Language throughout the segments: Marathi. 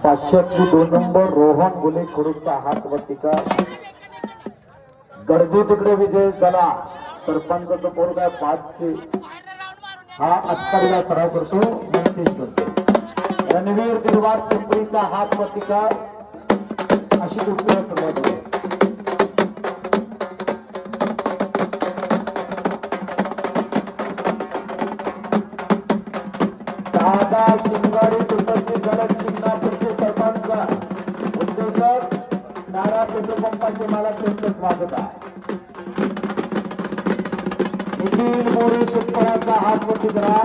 502 नंबर रोहन गुले खुडूचा हात वरतीका गर्दी तिकडे विजय झाला. सरपंचाचा पोरगा 5 हा अत्तरीला सराव करतो. नक्कीच करतो. रणवीर दिलवार पिंपरीचा हात वरतीका अशी गोष्टीला सुरुवात होते. दादा शिंगारी उपस्थित झाले. शिंगणापूरचे सरपंच उद्योजक नारा पेट्रोल पंपाचे मालक त्यांचं स्वागत आहे. निखिल मोरे शेतकऱ्यांचा हात वरती करा.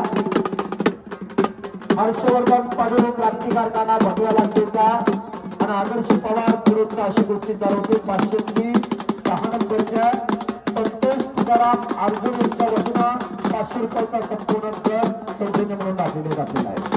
हर्षवर्धन पाटील क्रांती कारखाना भगव्या लांचेचा आणि आदर्श पवार पुरस्कार अशी गोष्टी चालू होती. 506 नंबरच्या संतोष तुकाराम अर्जुन यांच्या वतीनं 500 रुपयाचा संपूर्ण सौजन्य म्हणून दाखवण्यात आलेला आहे.